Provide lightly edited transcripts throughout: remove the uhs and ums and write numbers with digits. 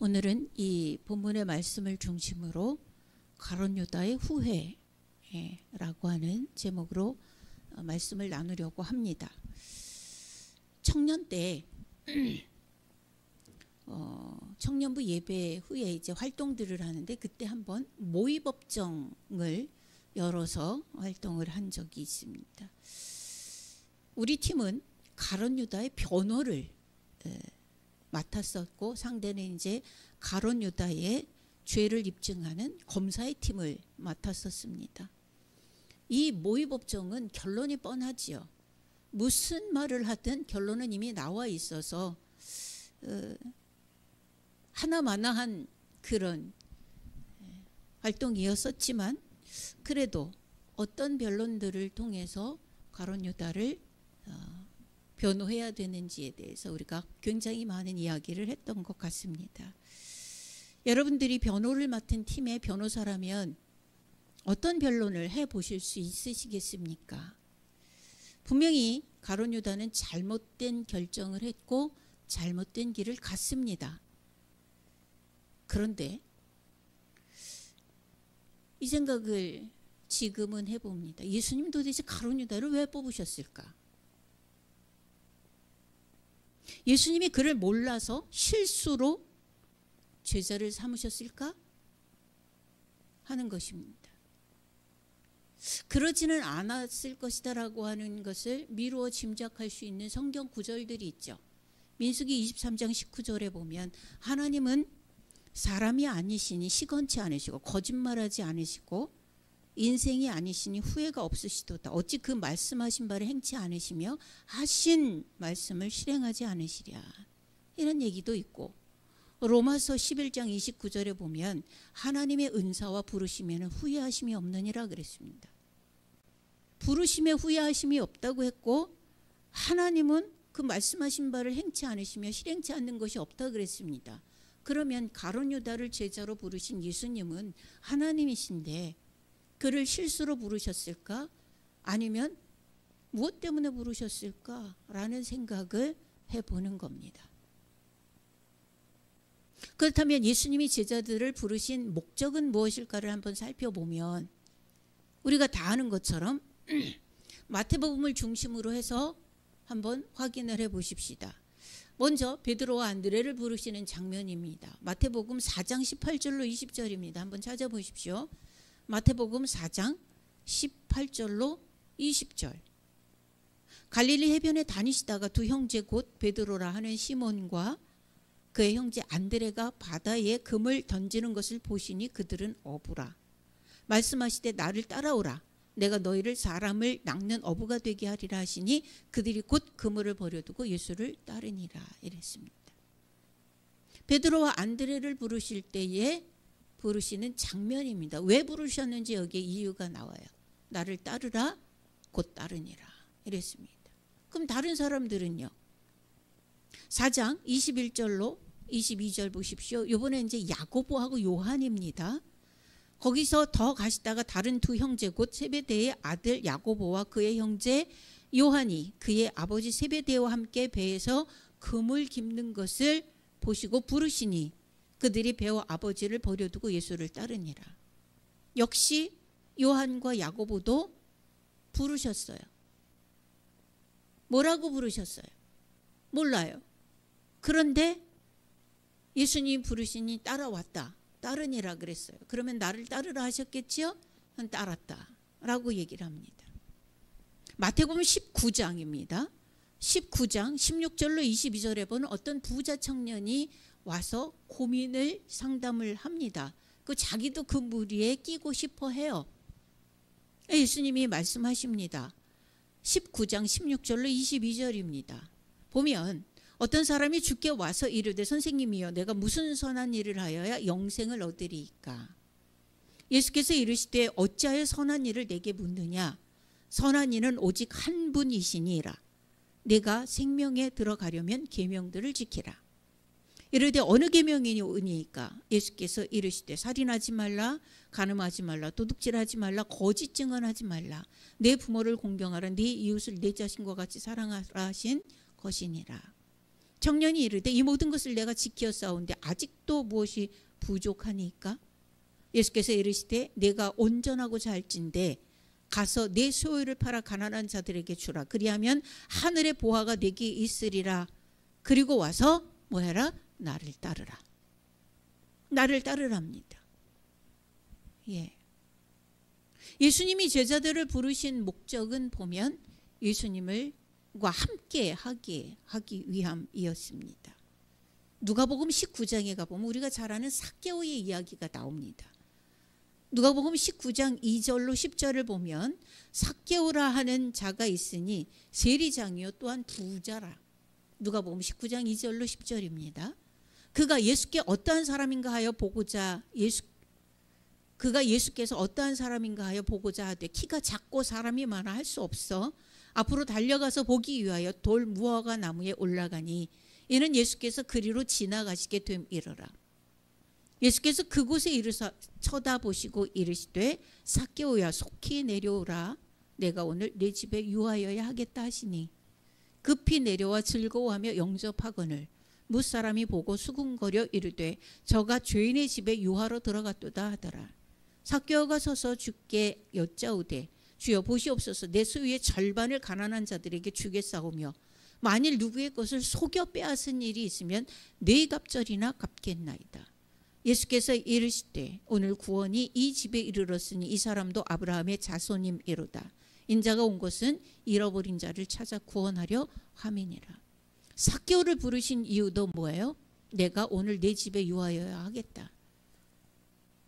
오늘은 이 본문의 말씀을 중심으로 가룟 유다의 후회라고 하는 제목으로 말씀을 나누려고 합니다. 청년 때 청년부 예배 후에 이제 활동들을 하는데 그때 한번 모의법정을 열어서 활동을 한 적이 있습니다. 우리 팀은 가룟 유다의 변호를 맡았었고 상대는 이제 가룟 유다의 죄를 입증하는 검사의 팀을 맡았었습니다. 이 모의법정은 결론이 뻔하지요. 무슨 말을 하든 결론은 이미 나와 있어서 하나마나한 그런 활동이었었지만 그래도 어떤 변론들을 통해서 가룟 유다를 변호해야 되는지에 대해서 우리가 굉장히 많은 이야기를 했던 것 같습니다. 여러분들이 변호를 맡은 팀의 변호사라면 어떤 변론을 해보실 수 있으시겠습니까? 분명히 가룟 유다는 잘못된 결정을 했고 잘못된 길을 갔습니다. 그런데 이 생각을 지금은 해봅니다. 예수님 도대체 가룟 유다를 왜 뽑으셨을까? 예수님이 그를 몰라서 실수로 제자를 삼으셨을까? 하는 것입니다. 그러지는 않았을 것이다 라고 하는 것을 미루어 짐작할 수 있는 성경 구절들이 있죠. 민수기 23장 19절에 보면 하나님은 사람이 아니시니 시건치 않으시고 거짓말하지 않으시고 인생이 아니시니 후회가 없으시도다. 어찌 그 말씀하신 바를 행치 않으시며 하신 말씀을 실행하지 않으시랴. 이런 얘기도 있고 로마서 11장 29절에 보면 하나님의 은사와 부르심에는 후회하심이 없느니라 그랬습니다. 부르심에 후회하심이 없다고 했고 하나님은 그 말씀하신 바를 행치 않으시며 실행치 않는 것이 없다 그랬습니다. 그러면 가룟 유다를 제자로 부르신 예수님은 하나님이신데 그를 실수로 부르셨을까? 아니면 무엇 때문에 부르셨을까? 라는 생각을 해보는 겁니다. 그렇다면 예수님이 제자들을 부르신 목적은 무엇일까를 한번 살펴보면 우리가 다 아는 것처럼 마태복음을 중심으로 해서 한번 확인을 해 보십시다. 먼저 베드로와 안드레를 부르시는 장면입니다. 마태복음 4장 18절로 20절입니다. 한번 찾아보십시오. 마태복음 4장 18절로 20절. 갈릴리 해변에 다니시다가 두 형제 곧 베드로라 하는 시몬과 그의 형제 안드레가 바다에 금을 던지는 것을 보시니 그들은 어부라. 말씀하시되 나를 따라오라. 내가 너희를 사람을 낚는 어부가 되게 하리라 하시니 그들이 곧 그물을 버려두고 예수를 따르니라 이랬습니다. 베드로와 안드레를 부르실 때에 부르시는 장면입니다. 왜 부르셨는지 여기에 이유가 나와요. 나를 따르라 곧 따르니라 이랬습니다. 그럼 다른 사람들은요. 4장 21절로 22절 보십시오. 이번에 이제 야고보하고 요한입니다. 거기서 더 가시다가 다른 두 형제 곧 세베대의 아들 야고보와 그의 형제 요한이 그의 아버지 세베대와 함께 배에서 금을 깁는 것을 보시고 부르시니 그들이 배와 아버지를 버려두고 예수를 따르니라. 역시 요한과 야고보도 부르셨어요. 뭐라고 부르셨어요? 몰라요. 그런데 예수님 부르시니 따라왔다. 따르니라 그랬어요. 그러면 나를 따르라 하셨겠지요? 따랐다 라고 얘기를 합니다. 마태복음 19장입니다. 19장 16절로 22절에 보는 어떤 부자 청년이 와서 고민을 상담을 합니다. 그 자기도 그 무리에 끼고 싶어 해요. 예수님이 말씀하십니다. 19장 16절로 22절입니다. 보면 어떤 사람이 주께 와서 이르되 선생님이여 내가 무슨 선한 일을 하여야 영생을 얻으리이까? 예수께서 이르시되 어찌하여 선한 일을 내게 묻느냐? 선한 이는 오직 한 분이시니라. 내가 생명에 들어가려면 계명들을 지키라. 이르되 어느 계명이니까? 예수께서 이르시되 살인하지 말라, 간음하지 말라, 도둑질하지 말라, 거짓 증언하지 말라, 내 부모를 공경하라, 네 이웃을 내 자신과 같이 사랑하라 하신 것이니라. 청년이 이르되 이 모든 것을 내가 지키었사온데 아직도 무엇이 부족하니까? 예수께서 이르시되 내가 온전하고자 할진대 가서 내 소유를 팔아 가난한 자들에게 주라. 그리하면 하늘의 보화가 내게 있으리라. 그리고 와서 뭐 해라? 나를 따르라. 나를 따르랍니다. 예. 예수님이 제자들을 부르신 목적은 보면 예수님과 함께 하기 위함이었습니다. 누가복음 19장에 가보면 우리가 잘 아는 삭개오의 이야기가 나옵니다. 누가복음 19장 2절로 10절을 보면 삭개오라 하는 자가 있으니 세리장이요 또한 부자라. 누가복음 19장 2절로 10절입니다. 그가 예수께 어떠한 사람인가 하여 보고자 그가 예수께서 어떠한 사람인가 하여 보고자 하되 키가 작고 사람이 많아 할 수 없어 앞으로 달려가서 보기 위하여 돌 무화과 나무에 올라가니 이는 예수께서 그리로 지나가시게 됨이러라. 예수께서 그곳에 이르사 쳐다보시고 이르시되 삭개오야 속히 내려오라. 내가 오늘 내 집에 유하여야 하겠다 하시니 급히 내려와 즐거워하며 영접하거늘 무사람이 보고 수군거려 이르되 저가 죄인의 집에 유하러 들어갔도다 하더라. 삭개오가 서서 주께 여짜오되 주여 보시옵소서 내 소유의 절반을 가난한 자들에게 주겠사오며 만일 누구의 것을 속여 빼앗은 일이 있으면 네 갑절이나 갚겠나이다. 예수께서 이르시되 오늘 구원이 이 집에 이르렀으니 이 사람도 아브라함의 자손임이로다. 인자가 온 것은 잃어버린 자를 찾아 구원하려 함이니라. 삭개오를 부르신 이유도 뭐예요? 내가 오늘 내 집에 유하여야 하겠다.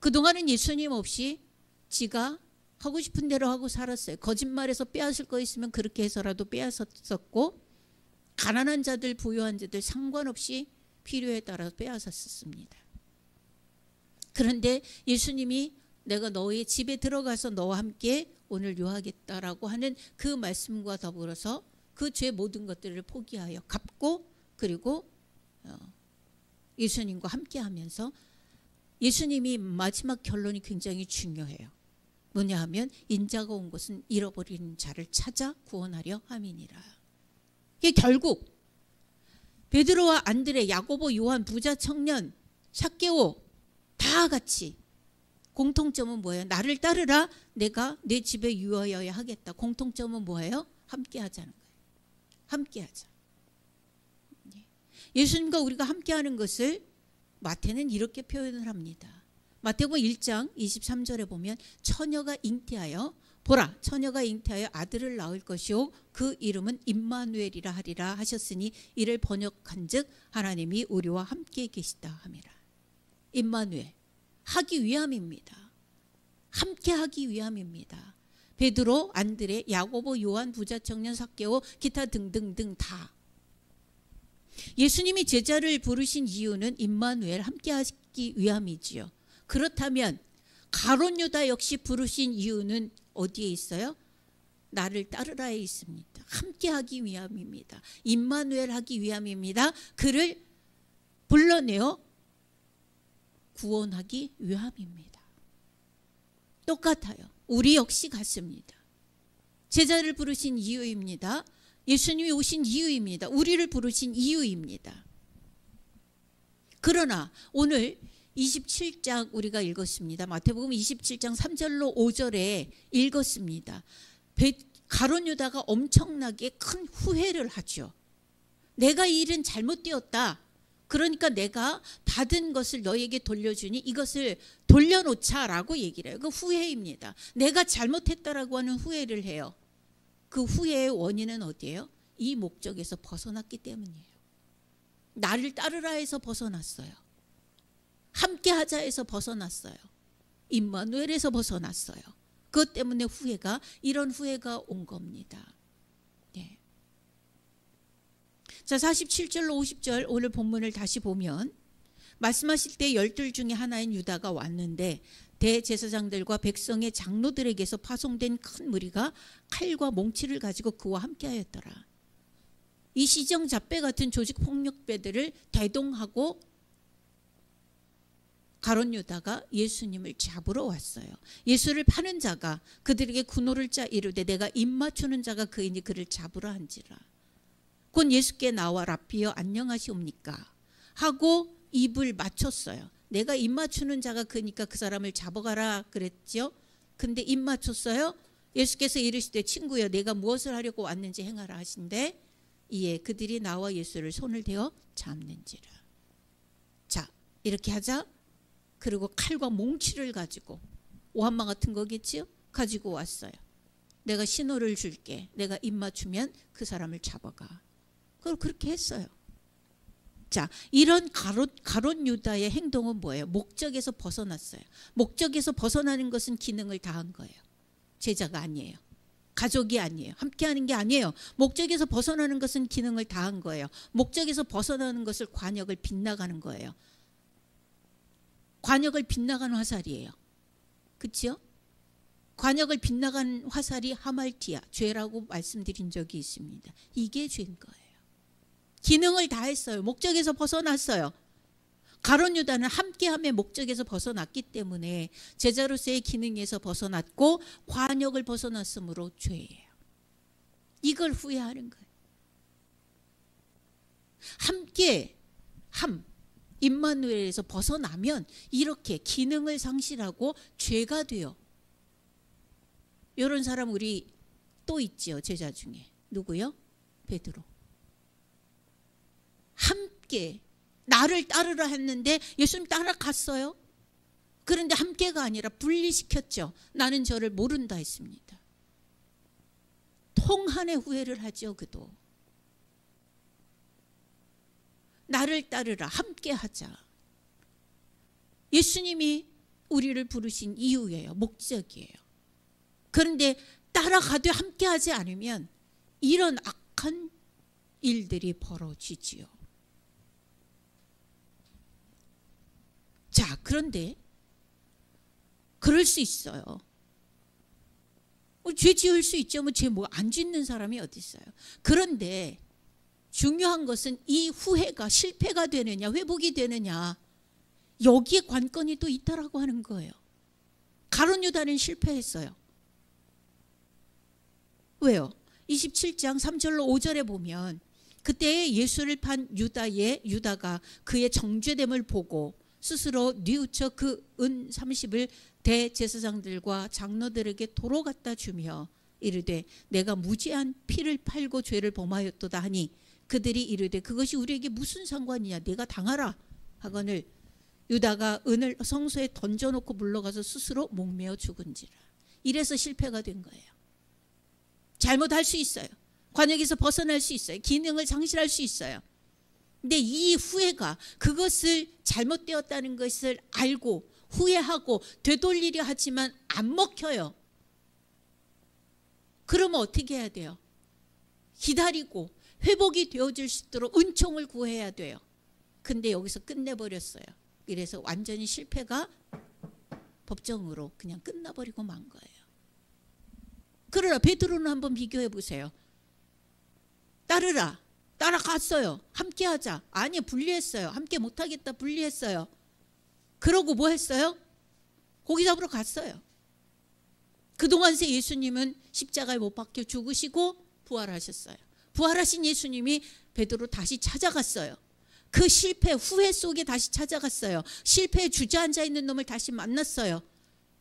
그동안은 예수님 없이 지가 하고 싶은 대로 하고 살았어요. 거짓말해서 빼앗을 거 있으면 그렇게 해서라도 빼앗았었고 가난한 자들 부유한 자들 상관없이 필요에 따라 빼앗았었습니다. 그런데 예수님이 내가 너의 집에 들어가서 너와 함께 오늘 유하겠다라고 하는 그 말씀과 더불어서 그 죄 모든 것들을 포기하여 갚고 그리고 예수님과 함께 하면서 예수님이 마지막 결론이 굉장히 중요해요. 뭐냐 하면 인자가 온 것은 잃어버린 자를 찾아 구원하려 함이니라. 이게 결국 베드로와 안드레, 야고보, 요한, 부자 청년, 삭개오 다 같이 공통점은 뭐예요? 나를 따르라. 내가 내 집에 유하여야 하겠다. 공통점은 뭐예요? 함께 하자는 거예요. 함께 하자. 예수님과 우리가 함께 하는 것을 마태는 이렇게 표현을 합니다. 마태복음 1장 23절에 보면 처녀가 잉태하여 보라 처녀가 잉태하여 아들을 낳을 것이요 그 이름은 임마누엘이라 하리라 하셨으니 이를 번역한즉 하나님이 우리와 함께 계시다 함이라. 임마누엘 하기 위함입니다. 함께 하기 위함입니다. 베드로, 안드레, 야고보, 요한, 부자 청년, 삭개오 기타 등등등 다 예수님이 제자를 부르신 이유는 임마누엘 함께 하기 위함이지요. 그렇다면 가룟 유다 역시 부르신 이유는 어디에 있어요? 나를 따르라에 있습니다. 함께 하기 위함입니다. 임마누엘 하기 위함입니다. 그를 불러내어 구원하기 위함입니다. 똑같아요. 우리 역시 같습니다. 제자를 부르신 이유입니다. 예수님이 오신 이유입니다. 우리를 부르신 이유입니다. 그러나 오늘 27장 우리가 읽었습니다. 마태복음 27장 3절로 5절에 읽었습니다. 가룟 유다가 엄청나게 큰 후회를 하죠. 내가 이 일은 잘못되었다. 그러니까 내가 받은 것을 너에게 돌려주니 이것을 돌려놓자라고 얘기를 해요. 그 후회입니다. 내가 잘못했다라고 하는 후회를 해요. 그 후회의 원인은 어디예요? 이 목적에서 벗어났기 때문이에요. 나를 따르라 해서 벗어났어요. 함께 하자 해서 벗어났어요. 임마누엘에서 벗어났어요. 그것 때문에 이런 후회가 온 겁니다. 네. 자, 47절로 50절 오늘 본문을 다시 보면 말씀하실 때 12 중에 하나인 유다가 왔는데 대제사장들과 백성의 장로들에게서 파송된 큰 무리가 칼과 몽치를 가지고 그와 함께하였더라. 이 시정잡배 같은 조직폭력배들을 대동하고 가룟 유다가 예수님을 잡으러 왔어요. 예수를 파는 자가 그들에게 군호를 짜 이르되 내가 입 맞추는 자가 그이니 그를 잡으라 한지라. 곧 예수께 나와 랍비여 안녕하시옵니까 하고 입을 맞췄어요. 내가 입 맞추는 자가 그니까 그 사람을 잡아가라 그랬죠. 근데 입 맞췄어요. 예수께서 이르시되 친구여 내가 무엇을 하려고 왔는지 행하라 하신대 이에 그들이 나와 예수를 손을 대어 잡는지라. 자, 이렇게 하자. 그리고 칼과 몽치를 가지고 오한마 같은 거겠지요? 가지고 왔어요. 내가 신호를 줄게. 내가 입 맞추면 그 사람을 잡아가. 그걸 그렇게 했어요. 자, 이런 가롯 유다의 행동은 뭐예요? 목적에서 벗어났어요. 목적에서 벗어나는 것은 기능을 다한 거예요. 제자가 아니에요. 가족이 아니에요. 함께하는 게 아니에요. 목적에서 벗어나는 것은 기능을 다한 거예요. 목적에서 벗어나는 것을 관역을 빗나가는 거예요. 관역을 빗나가는 화살이에요. 그렇죠? 관역을 빗나간 화살이 하말티아, 죄라고 말씀드린 적이 있습니다. 이게 죄인 거예요. 기능을 다했어요. 목적에서 벗어났어요. 가룟 유다는 함께함의 목적에서 벗어났기 때문에 제자로서의 기능에서 벗어났고 관역을 벗어났으므로 죄예요. 이걸 후회하는 거예요. 함께함, 임마누엘에서 벗어나면 이렇게 기능을 상실하고 죄가 돼요. 이런 사람 우리 또 있지요. 제자 중에. 누구요? 베드로. 함께 나를 따르라 했는데 예수님 따라갔어요. 그런데 함께가 아니라 분리시켰죠. 나는 저를 모른다 했습니다. 통한의 후회를 하죠. 그도. 나를 따르라. 함께하자. 예수님이 우리를 부르신 이유예요. 목적이에요. 그런데 따라가도 함께하지 않으면 이런 악한 일들이 벌어지지요. 자, 그런데 그럴 수 있어요. 죄 지을 수 있죠. 죄 안 짓는 사람이 어디 있어요. 그런데 중요한 것은 이 후회가 실패가 되느냐 회복이 되느냐 여기에 관건이 또 있다라고 하는 거예요. 가룟 유다는 실패했어요. 왜요? 27장 3절로 5절에 보면 그때 예수를 판 유다가 그의 정죄됨을 보고 스스로 뉘우쳐 그 은 30을 대제사장들과 장로들에게 도로 갖다 주며 이르되 내가 무지한 피를 팔고 죄를 범하였도다 하니 그들이 이르되 그것이 우리에게 무슨 상관이냐 내가 당하라 하거늘 유다가 은을 성소에 던져놓고 물러가서 스스로 목매어 죽은지라. 이래서 실패가 된 거예요. 잘못할 수 있어요. 관역에서 벗어날 수 있어요. 기능을 상실할 수 있어요. 근데 이 후회가 그것을 잘못되었다는 것을 알고 후회하고 되돌리려 하지만 안 먹혀요. 그러면 어떻게 해야 돼요? 기다리고 회복이 되어질 수 있도록 은총을 구해야 돼요. 근데 여기서 끝내버렸어요. 그래서 완전히 실패가 법정으로 그냥 끝나버리고 만 거예요. 그러나 베드로는 한번 비교해 보세요. 따르라. 따라갔어요. 함께하자. 아니 분리했어요. 함께 못하겠다 분리했어요. 그러고 뭐 했어요? 고기 잡으러 갔어요. 그동안 새 예수님은 십자가에 못 박혀 죽으시고 부활하셨어요. 부활하신 예수님이 베드로 다시 찾아갔어요. 그 실패 후회 속에 다시 찾아갔어요. 실패에 주저앉아 있는 놈을 다시 만났어요.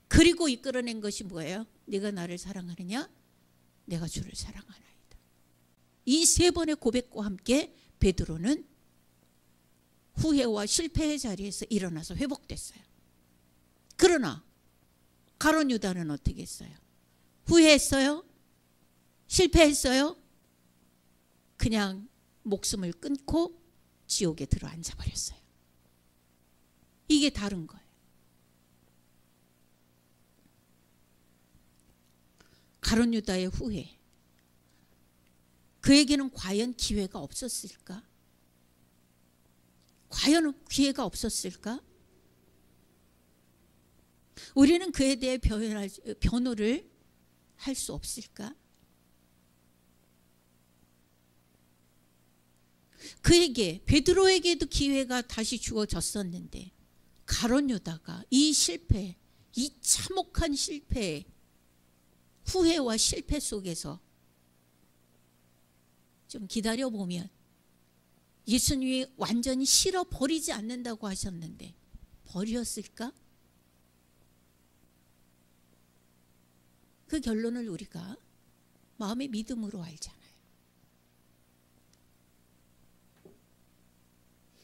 그리고 이끌어낸 것이 뭐예요? 네가 나를 사랑하느냐? 내가 주를 사랑하나이다. 이 세 번의 고백과 함께 베드로는 후회와 실패의 자리에서 일어나서 회복됐어요. 그러나 가룟 유다는 어떻게 했어요? 후회했어요? 실패했어요? 그냥 목숨을 끊고 지옥에 들어 앉아버렸어요. 이게 다른 거예요. 가룟 유다의 후회. 그에게는 과연 기회가 없었을까? 과연 기회가 없었을까? 우리는 그에 대해 변호를 할 수 없을까? 그에게 베드로에게도 기회가 다시 주어졌었는데 가룟 유다가 이 실패, 이 참혹한 실패, 후회와 실패 속에서 좀 기다려 보면 예수님이 완전히 싫어 버리지 않는다고 하셨는데 버렸을까? 그 결론을 우리가 마음의 믿음으로 알잖아요.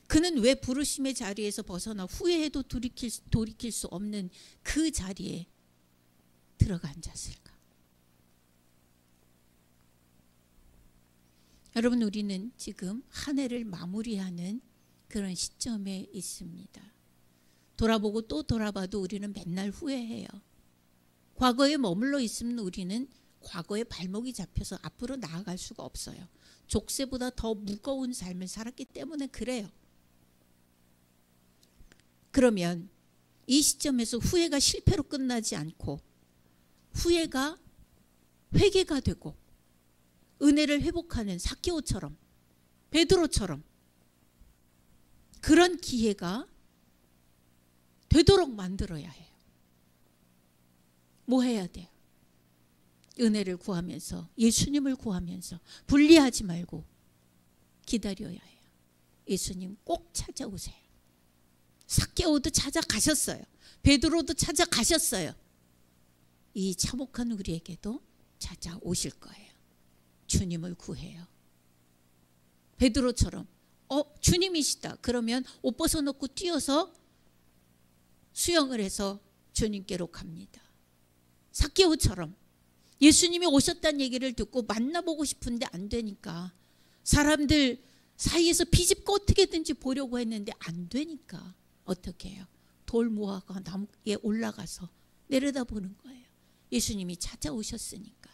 그는 왜 부르심의 자리에서 벗어나 후회해도 돌이킬 수 없는 그 자리에 들어가 앉았을까? 여러분, 우리는 지금 한 해를 마무리하는 그런 시점에 있습니다. 돌아보고 또 돌아봐도 우리는 맨날 후회해요. 과거에 머물러 있으면 우리는 과거에 발목이 잡혀서 앞으로 나아갈 수가 없어요. 족쇄보다 더 무거운 삶을 살았기 때문에 그래요. 그러면 이 시점에서 후회가 실패로 끝나지 않고 후회가 회개가 되고 은혜를 회복하는 삭개오처럼 베드로처럼 그런 기회가 되도록 만들어야 해요. 뭐 해야 돼요? 은혜를 구하면서 예수님을 구하면서 분리하지 말고 기다려야 해요. 예수님 꼭 찾아오세요. 삭개오도 찾아가셨어요. 베드로도 찾아가셨어요. 이 참혹한 우리에게도 찾아오실 거예요. 주님을 구해요. 베드로처럼 주님이시다. 그러면 옷 벗어놓고 뛰어서 수영을 해서 주님께로 갑니다. 삭개오처럼 예수님이 오셨다는 얘기를 듣고 만나보고 싶은데 안 되니까 사람들 사이에서 비집고 어떻게든지 보려고 했는데 안 되니까 어떻게 해요? 돌 모아가 나무에 올라가서 내려다보는 거예요. 예수님이 찾아오셨으니까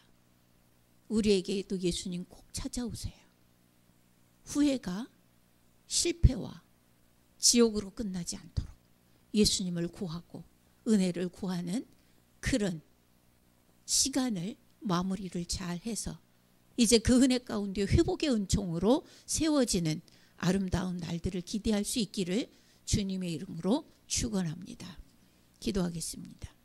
우리에게도 예수님 꼭 찾아오세요. 후회가 실패와 지옥으로 끝나지 않도록 예수님을 구하고 은혜를 구하는 그런 시간을 마무리를 잘 해서 이제 그 은혜 가운데 회복의 은총으로 세워지는 아름다운 날들을 기대할 수 있기를 주님의 이름으로 축원합니다. 기도하겠습니다.